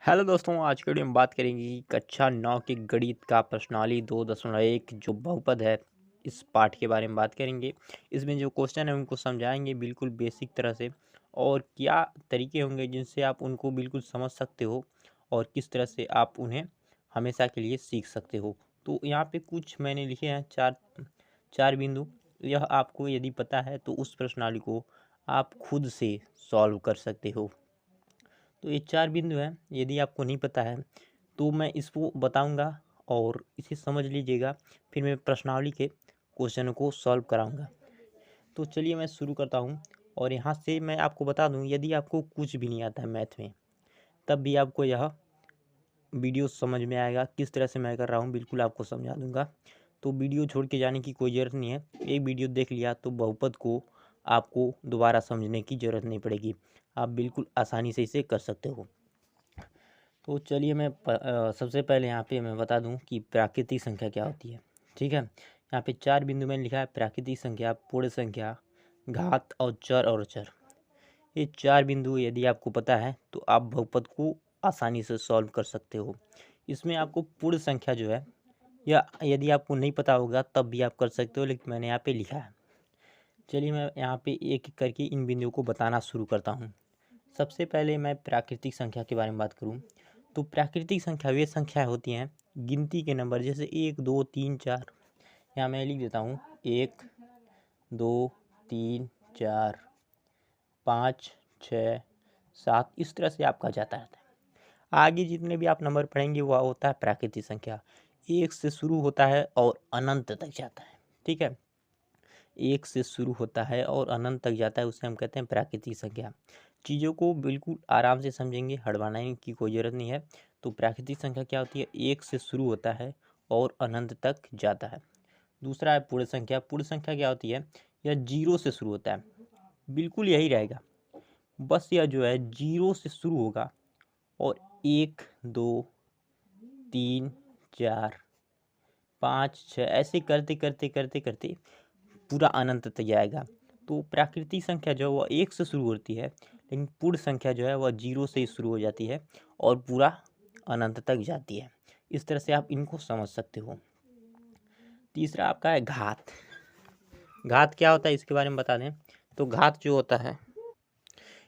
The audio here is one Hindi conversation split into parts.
हेलो दोस्तों, आज के वीडियो में बात करेंगे कि कक्षा 9 की गणित का प्रश्नावली 2.1 जो बहुपद है, इस पाठ के बारे में बात करेंगे। इसमें जो क्वेश्चन है उनको समझाएंगे बिल्कुल बेसिक तरह से, और क्या तरीके होंगे जिनसे आप उनको बिल्कुल समझ सकते हो और किस तरह से आप उन्हें हमेशा के लिए सीख सकते हो। तो यहाँ पे कुछ मैंने लिखे हैं चार चार बिंदु। यह आपको यदि पता है तो उस प्रश्नावली को आप खुद से सॉल्व कर सकते हो। तो ये चार बिंदु हैं, यदि आपको नहीं पता है तो मैं इसको बताऊंगा और इसे समझ लीजिएगा। फिर मैं प्रश्नावली के क्वेश्चनों को सॉल्व कराऊंगा। तो चलिए मैं शुरू करता हूँ। और यहाँ से मैं आपको बता दूँ, यदि आपको कुछ भी नहीं आता है मैथ में, तब भी आपको यह वीडियो समझ में आएगा। किस तरह से मैं कर रहा हूँ बिल्कुल आपको समझा दूंगा। तो वीडियो छोड़ के जाने की कोई ज़रूरत नहीं है। एक वीडियो देख लिया तो बहुपद को आपको दोबारा समझने की ज़रूरत नहीं पड़ेगी। आप बिल्कुल आसानी से इसे कर सकते हो। तो चलिए मैं सबसे पहले यहाँ पे मैं बता दूँ कि प्राकृतिक संख्या क्या होती है। ठीक है, यहाँ पे चार बिंदु मैंने लिखा है: प्राकृतिक संख्या, पूर्ण संख्या, घात और चर और अचर। ये चार बिंदु यदि आपको पता है तो आप बहुपद को आसानी से सॉल्व कर सकते हो। इसमें आपको पूर्ण संख्या जो है, या यदि आपको नहीं पता होगा तब भी आप कर सकते हो, लेकिन मैंने यहाँ पे लिखा है। चलिए मैं यहाँ पे एक एक करके इन बिंदुओं को बताना शुरू करता हूँ। सबसे पहले मैं प्राकृतिक संख्या के बारे में बात करूँ तो प्राकृतिक संख्या वे संख्या होती हैं गिनती के नंबर, जैसे 1 2 3 4। यहाँ मैं लिख देता हूँ 1 2 3 4 5 6 7, इस तरह से आपका जाता रहता है। आगे जितने भी आप नंबर पढ़ेंगे वह होता है प्राकृतिक संख्या। एक से शुरू होता है और अनंत तक जाता है। ठीक है, एक से शुरू होता है और अनंत तक जाता है, उसे हम कहते हैं प्राकृतिक संख्या। चीज़ों को बिल्कुल आराम से समझेंगे, हड़बड़ाने की कोई ज़रूरत नहीं है। तो प्राकृतिक संख्या क्या होती है? एक से शुरू होता है और अनंत तक जाता है। दूसरा है पूर्ण संख्या। पूर्ण संख्या क्या होती है? यह जीरो से शुरू होता है, बिल्कुल यही रहेगा। बस यह जो है जीरो से शुरू होगा और 1 2 3 4 5 6 ऐसे करते करते करते करते पूरा अनंत तक जाएगा। तो प्राकृतिक संख्या जो है वह एक से शुरू होती है, लेकिन पूर्ण संख्या जो है वह जीरो से ही शुरू हो जाती है और पूरा अनंत तक जाती है। इस तरह से आप इनको समझ सकते हो। तीसरा आपका है घात। घात क्या होता है इसके बारे में बता दें तो घात जो होता है,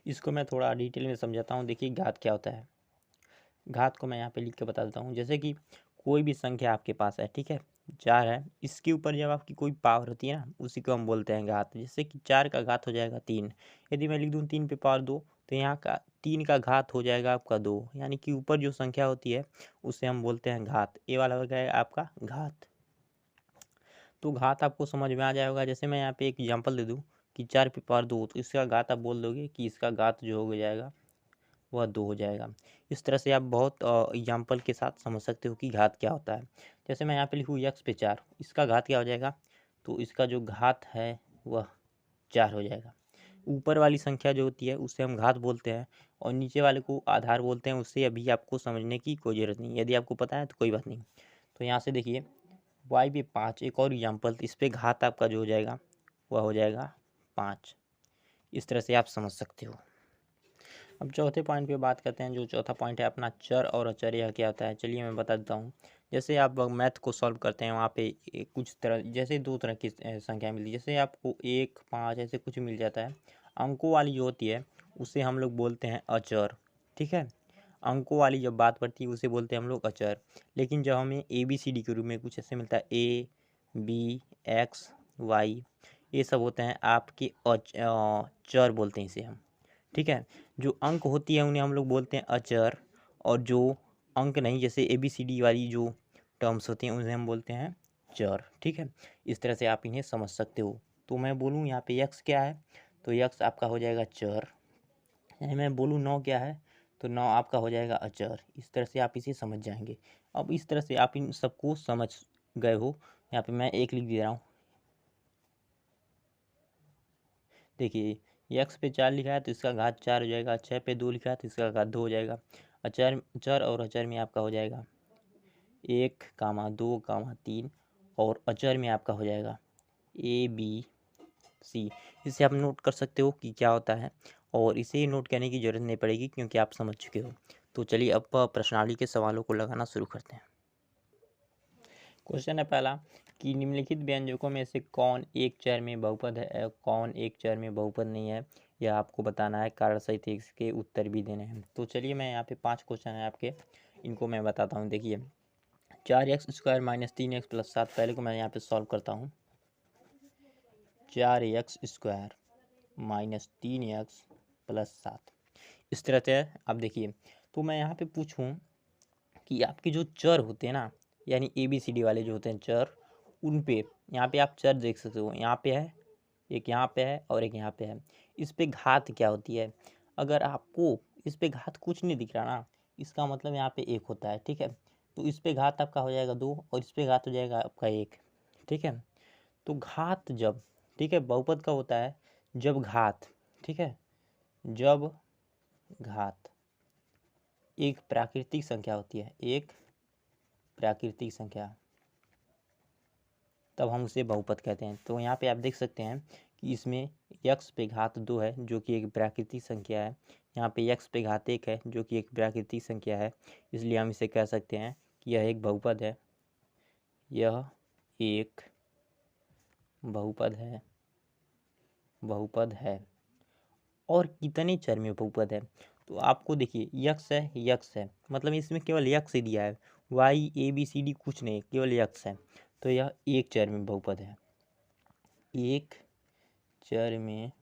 इसको मैं थोड़ा डिटेल में समझाता हूँ। देखिए घात क्या होता है। घात को मैं यहाँ पे लिख के बता देता हूँ। जैसे कि कोई भी संख्या आपके पास है, ठीक है, 4 है, इसके ऊपर जब आपकी कोई पावर होती है ना, उसी को हम बोलते हैं घात। जैसे कि 4 का घात हो जाएगा 3। यदि मैं लिख दूँ 3 पे पावर 2, तो यहाँ का 3 का घात हो जाएगा आपका 2। यानी कि ऊपर जो संख्या होती है उसे हम बोलते हैं घात। ये वाला हो गया आपका घात। तो घात आपको समझ में आ जाएगा। जैसे मैं यहाँ पे एक एग्जाम्पल दे दूँ कि 4 पे पावर 2, तो इसका घात आप बोल दोगे कि इसका घात जो हो जाएगा वह 2 हो जाएगा। इस तरह से आप बहुत एग्जाम्पल के साथ समझ सकते हो कि घात क्या होता है। जैसे मैं यहाँ पे लिखूँ x पे 4, इसका घात क्या हो जाएगा? तो इसका जो घात है वह 4 हो जाएगा। ऊपर वाली संख्या जो होती है उसे हम घात बोलते हैं और नीचे वाले को आधार बोलते हैं। उससे अभी आपको समझने की कोई ज़रूरत नहीं है, यदि आपको पता है तो कोई बात नहीं। तो यहाँ से देखिए y पे 5, एक और एग्जाम्पल, इस पे घात आपका जो हो जाएगा वह हो जाएगा 5। इस तरह से आप समझ सकते हो। अब चौथे पॉइंट पे बात करते हैं। जो चौथा पॉइंट है अपना चर और अचर, यह क्या होता है चलिए मैं बता देता हूँ। जैसे आप मैथ को सॉल्व करते हैं, वहाँ पे कुछ तरह, जैसे दो तरह की संख्या मिलती है। जैसे आपको 1 5 ऐसे कुछ मिल जाता है। अंकों वाली जो होती है उसे हम लोग बोलते हैं अचर। ठीक है, अंकों वाली जब बात पड़ती है उसे बोलते हैं हम लोग अचर। लेकिन जब हमें ABCD के रूप में कुछ ऐसे मिलता है, A B X Y, ये सब होते हैं आपके चर बोलते हैं इसे हम। ठीक है, जो अंक होती है उन्हें हम लोग बोलते हैं अचर, और जो अंक नहीं, जैसे ABCD वाली जो टर्म्स होती हैं उन्हें हम बोलते हैं चर। ठीक है, इस तरह से आप इन्हें समझ सकते हो। तो मैं बोलूँ यहाँ पे x क्या है, तो x आपका हो जाएगा चर। यानी मैं बोलूँ 9 क्या है, तो 9 आपका हो जाएगा अचर। इस तरह से आप इसे समझ जाएंगे। अब इस तरह से आप इन सबको समझ गए हो। यहाँ पे मैं एक लिख दे रहा हूँ। देखिए x पे 4 लिखा है तो इसका घात 4 हो जाएगा। 6 पे 2 लिखा है तो इसका घात 2 हो जाएगा। अचर चर और अचर में आपका हो जाएगा 1 2 3, और अचर में आपका हो जाएगा ABC। इसे आप नोट कर सकते हो कि क्या होता है, और इसे नोट करने की ज़रूरत नहीं पड़ेगी क्योंकि आप समझ चुके हो। तो चलिए अब प्रश्नावली के सवालों को लगाना शुरू करते हैं। क्वेश्चन है पहला कि निम्नलिखित व्यंजकों में से कौन एक चर में बहुपद है और कौन एक चर में बहुपद नहीं है, यह आपको बताना है। कारण सहित इसके उत्तर भी देने हैं। तो चलिए मैं यहाँ पे 5 क्वेश्चन है आपके, इनको मैं बताता हूँ। देखिए 4x² - 3x + 7, पहले को मैं यहाँ पे सॉल्व करता हूँ। 4x² - 3x + 7 इस तरह से आप देखिए। तो मैं यहाँ पे पूछूं कि आपके जो चर होते हैं ना, यानी ABCD वाले जो होते हैं चर, उन पे यहाँ पे आप चर देख सकते हो। यहाँ पे है, एक यहाँ पे है और एक यहाँ पे है। इस पे घात क्या होती है? अगर आपको इस पे घात कुछ नहीं दिख रहा ना, इसका मतलब यहाँ पे 1 होता है, ठीक है। तो इस पे घात आपका हो जाएगा 2 और इस पे घात हो जाएगा आपका 1, ठीक है। तो घात जब, ठीक है, बहुपद का होता है जब घात, ठीक है, जब घात एक प्राकृतिक संख्या होती है, एक प्राकृतिक संख्या, तब हम उसे बहुपद कहते हैं। तो यहाँ पे आप देख सकते हैं कि इसमें x पे घात 2 है जो कि एक प्राकृतिक संख्या है, यहाँ पे x पे घात 1 है जो कि एक प्राकृतिक संख्या है, इसलिए हम इसे कह सकते हैं कि यह एक बहुपद है। यह एक बहुपद है, बहुपद है। और कितने चर में बहुपद है? तो आपको देखिए यक्स है, यक्स है, मतलब इसमें केवल यक्स ही दिया है, वाई ABCD कुछ नहीं, केवल यक्स है। तो यह एक चर में बहुपद है, एक चर में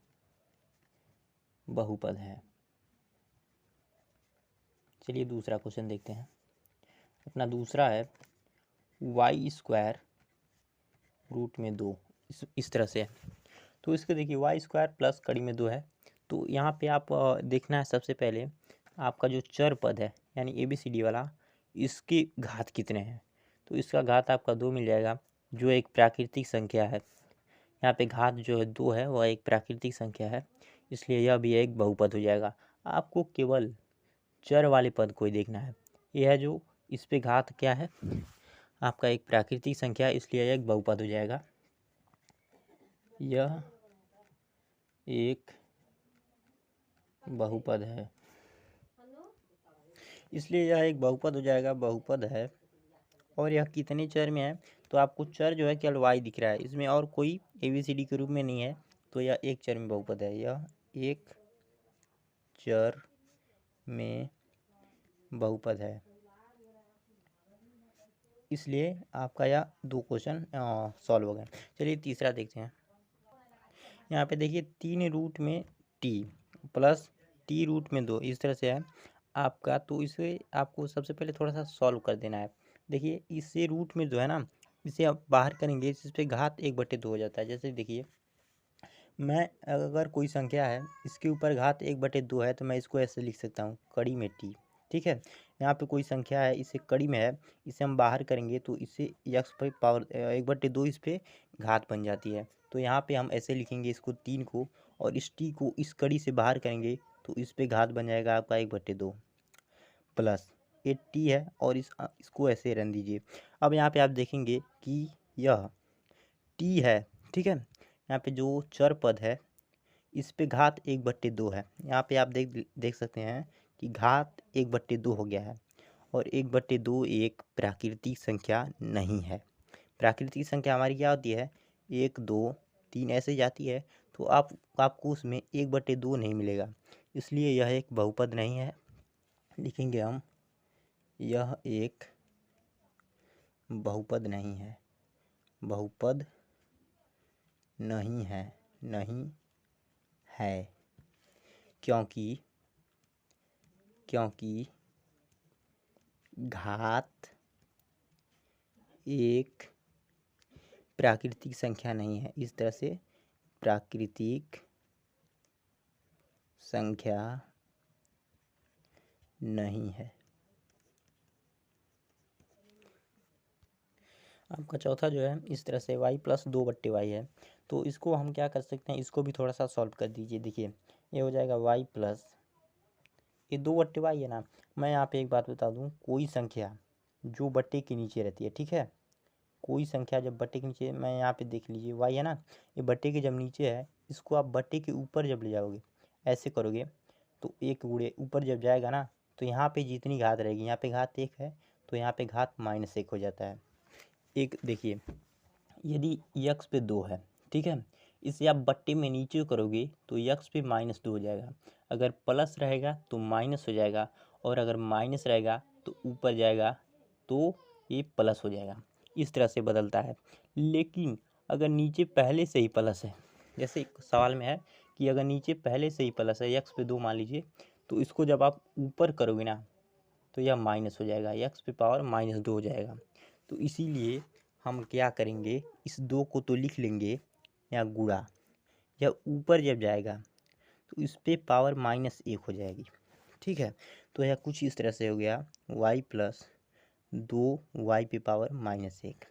बहुपद है। चलिए दूसरा क्वेश्चन देखते हैं। अपना दूसरा है y² √2, इस तरह से है। तो इसके देखिए y² प्लस कड़ी में 2 है। तो यहाँ पे आप देखना है सबसे पहले आपका जो चर पद है यानी ABCD वाला, इसके घात कितने हैं। तो इसका घात आपका 2 मिल जाएगा जो एक प्राकृतिक संख्या है। यहाँ पे घात जो है 2 है, वह एक प्राकृतिक संख्या है, इसलिए यह भी एक बहुपद हो जाएगा। आपको केवल चर वाले पद को ही देखना है। यह जो इस पे घात क्या है, आपका एक प्राकृतिक संख्या है, इसलिए यह एक बहुपद हो जाएगा। यह एक बहुपद है, इसलिए यह एक बहुपद हो जाएगा, बहुपद है। और यह कितने चर में है? तो आपको चर जो है केवल y दिख रहा है, इसमें और कोई ABCD के रूप में नहीं है, तो यह एक चर में बहुपद है। यह एक चर में बहुपद है, इसलिए आपका यह 2 क्वेश्चन सॉल्व हो गए। चलिए तीसरा देखते हैं। यहाँ पे देखिए 3√t प्लस t√2 इस तरह से है आपका। तो इसे आपको सबसे पहले थोड़ा सा सॉल्व कर देना है। देखिए इससे रूट में जो है ना, इसे आप बाहर करेंगे, इस पे घात 1/2 हो जाता है। जैसे देखिए मैं अगर कोई संख्या है इसके ऊपर घात 1/2 है, तो मैं इसको ऐसे लिख सकता हूँ कड़ी में t, ठीक है। यहाँ पे कोई संख्या है इसे कड़ी में है, इसे हम बाहर करेंगे तो इसे x पे पावर 1/2 इस पे घात बन जाती है। तो यहाँ पे हम ऐसे लिखेंगे इसको 3 को, और इस t को इस कड़ी से बाहर करेंगे तो इस पे घात बन जाएगा आपका 1/2 प्लस ये t है, और इसको ऐसे रन दीजिए। अब यहाँ पे आप देखेंगे कि यह t है, ठीक है। यहाँ पे जो चर पद है इस पे घात 1/2 है। यहाँ पे आप देख सकते हैं कि घात 1/2 हो गया है, और 1/2 एक प्राकृतिक संख्या नहीं है। प्राकृतिक संख्या हमारी क्या होती है? 1 2 3 ऐसे जाती है, तो आपको उसमें 1/2 नहीं मिलेगा, इसलिए यह एक बहुपद नहीं है। लिखेंगे हम यह एक बहुपद नहीं है, बहुपद नहीं है, नहीं है, क्योंकि घात एक प्राकृतिक संख्या नहीं है। इस तरह से प्राकृतिक संख्या नहीं है। आपका चौथा जो है इस तरह से y + 2/y है। तो इसको हम क्या कर सकते हैं, इसको भी थोड़ा सा सॉल्व कर दीजिए। देखिए ये हो जाएगा y प्लस ये 2/y है ना। मैं यहाँ पे एक बात बता दूँ, कोई संख्या जो बट्टे के नीचे रहती है, ठीक है, कोई संख्या जब बट्टे के नीचे, मैं यहाँ पे देख लीजिए y है ना, ये बट्टे के जब नीचे है, इसको आप बट्टे के ऊपर जब ले जाओगे, ऐसे करोगे, तो 1 गुणे ऊपर जब जाएगा ना, तो यहाँ पे जितनी घात रहेगी, यहाँ पे घात 1 है तो यहाँ पे घात -1 हो जाता है। एक देखिए, यदि यक्स पे 2 है, ठीक है, इसे आप बट्टे में नीचे करोगे तो यक्स पे -2 हो जाएगा। अगर प्लस रहेगा तो माइनस हो जाएगा, और अगर माइनस रहेगा तो ऊपर जाएगा तो ये प्लस हो जाएगा। इस तरह से बदलता है। लेकिन अगर नीचे पहले से ही प्लस है, जैसे एक सवाल में है कि अगर नीचे पहले से ही प्लस है, यक्स पे 2 मान लीजिए, तो इसको जब आप ऊपर करोगे ना तो यह माइनस हो जाएगा, यक्स पे पावर -2 हो जाएगा। तो इसीलिए हम क्या करेंगे, इस 2 को तो लिख लेंगे या गुणा, या ऊपर जब जाएगा तो इस पे पावर -1 हो जाएगी, ठीक है। तो यह कुछ इस तरह से हो गया y प्लस 2y पे पावर -1।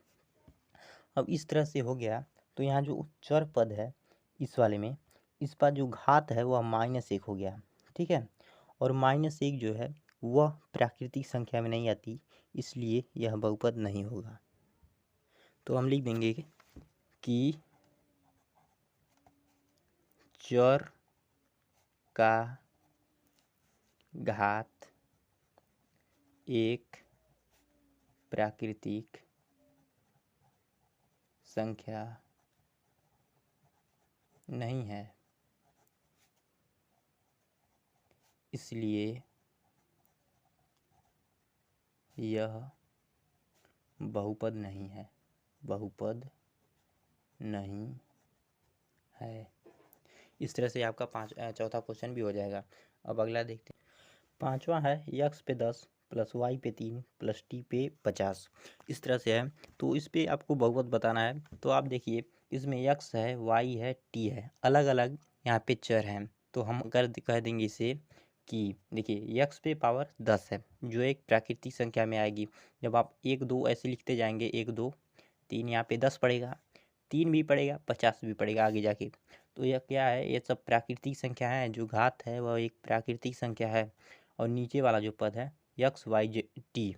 अब इस तरह से हो गया तो यहाँ जो चर पद है इस वाले में, इस पर जो घात है वह -1 हो गया, ठीक है। और -1 जो है वह प्राकृतिक संख्या में नहीं आती, इसलिए यह बहुपद नहीं होगा। तो हम लिख देंगे कि चर का घात एक प्राकृतिक संख्या नहीं है, इसलिए यह बहुपद नहीं है, बहुपद नहीं है। इस तरह से आपका चौथा क्वेश्चन भी हो जाएगा। अब अगला देखते हैं। पांचवा है यक्स पे 10 प्लस वाई पे 3 प्लस टी पे 50। इस तरह से है, तो इस पे आपको बहुपद बताना है। तो आप देखिए, इसमें यक्स है, वाई है, टी है, अलग अलग यहाँ पे चर हैं। तो हम कह देंगे इसे कि देखिए, यक्स पे पावर 10 है जो एक प्राकृतिक संख्या में आएगी। जब आप 1 2 ऐसे लिखते जाएंगे, 1 2 3, यहाँ पे 10 पड़ेगा, 3 भी पड़ेगा, 50 भी पड़ेगा आगे जाके। तो यह क्या है, ये सब प्राकृतिक संख्या है। जो घात है वह एक प्राकृतिक संख्या है। और नीचे वाला जो पद है यक्स वाई जे टी,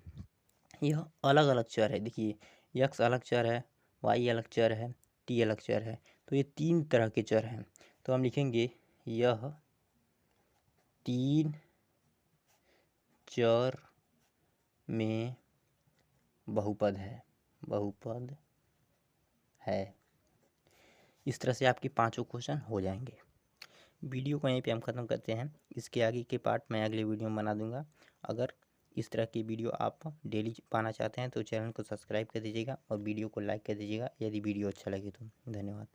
यह अलग अलग चर है। देखिए, यक्स अलग चर है, वाई अलग चर है, टी अलग चर है। तो ये 3 तरह के चर हैं। तो हम लिखेंगे यह 3 चर में बहुपद है, बहुपद है। इस तरह से आपके पांचों क्वेश्चन हो जाएंगे। वीडियो को यहीं पे हम ख़त्म करते हैं। इसके आगे के पार्ट मैं अगले वीडियो में बना दूंगा। अगर इस तरह की वीडियो आप डेली पाना चाहते हैं तो चैनल को सब्सक्राइब कर दीजिएगा और वीडियो को लाइक कर दीजिएगा यदि वीडियो अच्छा लगे तो। धन्यवाद।